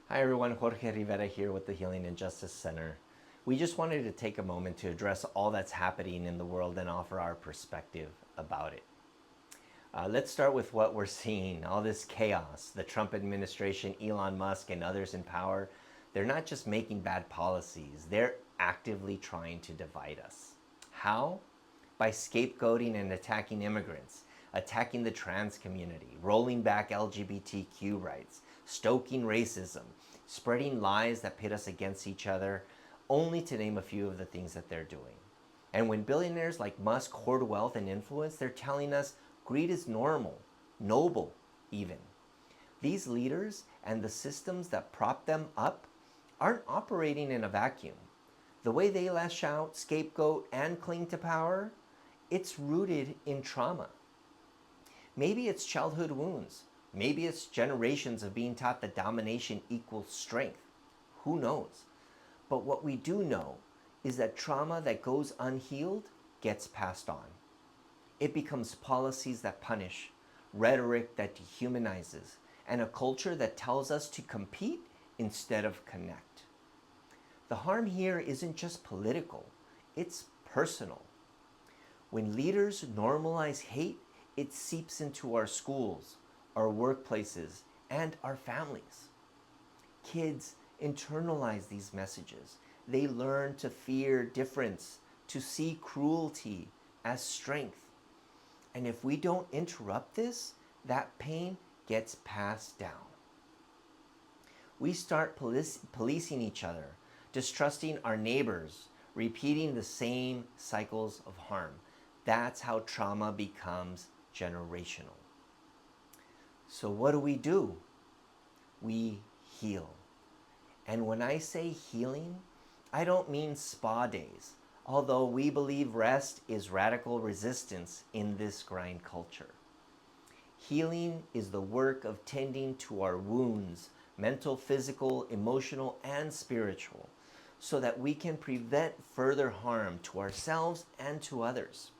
Hi everyone, Jorge Rivera here with the Healing and Justice Center. We just wanted to take a moment to address all that's happening in the world and offer our perspective about it. Let's start with what we're seeing, all this chaos. The Trump administration, Elon Musk, and others in power, they're not just making bad policies, they're actively trying to divide us. How? By scapegoating and attacking immigrants, attacking the trans community, rolling back LGBTQ rights, stoking racism, spreading lies that pit us against each other, only to name a few of the things that they're doing. And when billionaires like Musk hoard wealth and influence, they're telling us greed is normal, noble, even. These leaders and the systems that prop them up aren't operating in a vacuum. The way they lash out, scapegoat, and cling to power, it's rooted in trauma. Maybe it's childhood wounds. Maybe it's generations of being taught that domination equals strength. Who knows? But what we do know is that trauma that goes unhealed gets passed on. It becomes policies that punish, rhetoric that dehumanizes, and a culture that tells us to compete instead of connect. The harm here isn't just political, it's personal. When leaders normalize hate, it seeps into our schools, our workplaces, and our families. Kids internalize these messages. They learn to fear difference, to see cruelty as strength. And if we don't interrupt this, that pain gets passed down. We start policing each other, distrusting our neighbors, repeating the same cycles of harm. That's how trauma becomes generational. So what do? We heal. And when I say healing, I don't mean spa days, although we believe rest is radical resistance in this grind culture. Healing is the work of tending to our wounds, mental, physical, emotional, and spiritual, so that we can prevent further harm to ourselves and to others.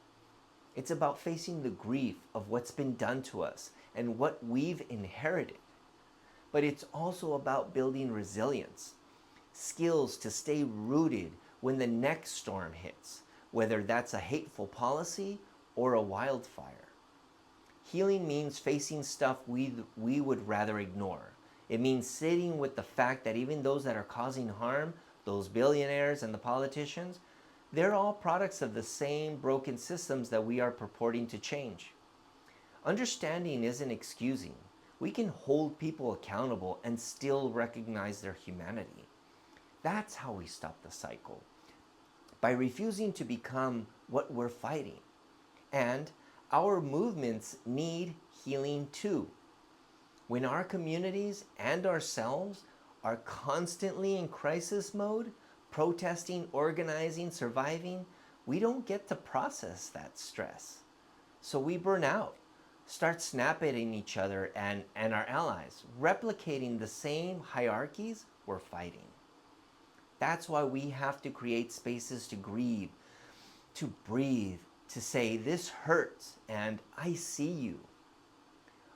It's about facing the grief of what's been done to us and what we've inherited. But it's also about building resilience, skills to stay rooted when the next storm hits, whether that's a hateful policy or a wildfire. Healing means facing stuff we would rather ignore. It means sitting with the fact that even those that are causing harm, those billionaires and the politicians, they're all products of the same broken systems that we are purporting to change. Understanding isn't excusing. We can hold people accountable and still recognize their humanity. That's how we stop the cycle. By refusing to become what we're fighting. And our movements need healing too. When our communities and ourselves are constantly in crisis mode, protesting, organizing, surviving, we don't get to process that stress. So we burn out, start snapping at each other and our allies, replicating the same hierarchies we're fighting. That's why we have to create spaces to grieve, to breathe, to say, this hurts and I see you.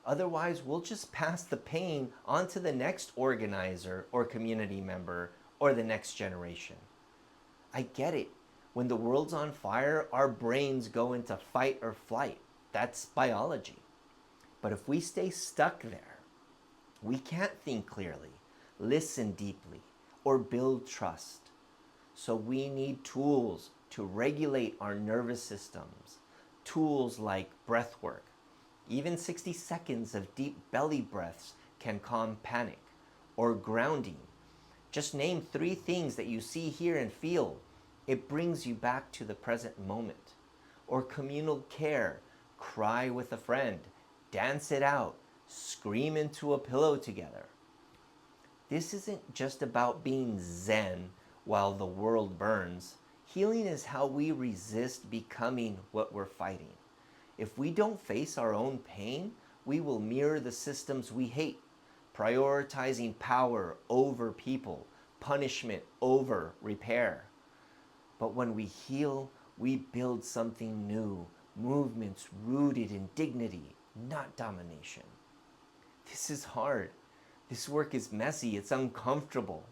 Otherwise, we'll just pass the pain on to the next organizer or community member or the next generation. I get it. When the world's on fire, our brains go into fight or flight. That's biology. But if we stay stuck there, we can't think clearly, listen deeply, or build trust. So we need tools to regulate our nervous systems, tools like breath work. Even 60 seconds of deep belly breaths can calm panic, or grounding. Just name 3 things that you see, hear, and feel. It brings you back to the present moment. Or communal care, cry with a friend, dance it out, scream into a pillow together. This isn't just about being zen while the world burns. Healing is how we resist becoming what we're fighting. If we don't face our own pain, we will mirror the systems we hate, prioritizing power over people, punishment over repair. But when we heal, we build something new, movements rooted in dignity, not domination. This is hard, This work is messy, it's uncomfortable.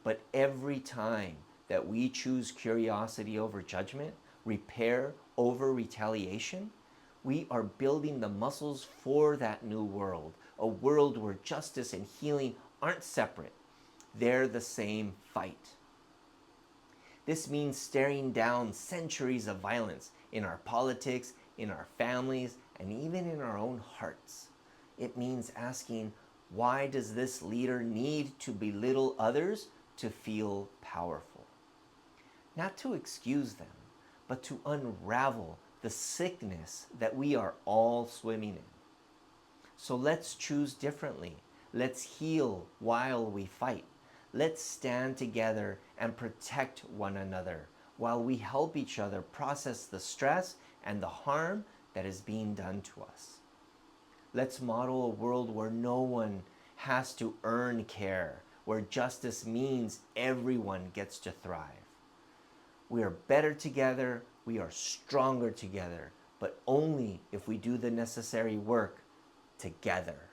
But every time that we choose curiosity over judgment, repair over retaliation, we are building the muscles for that new world, a world where justice and healing aren't separate. They're the same fight. This means staring down centuries of violence in our politics, in our families, and even in our own hearts. It means asking, why does this leader need to belittle others to feel powerful? Not to excuse them, but to unravel the sickness that we are all swimming in. So let's choose differently. Let's heal while we fight. Let's stand together and protect one another while we help each other process the stress and the harm that is being done to us. Let's model a world where no one has to earn care, where justice means everyone gets to thrive. We are better together, we are stronger together, but only if we do the necessary work together.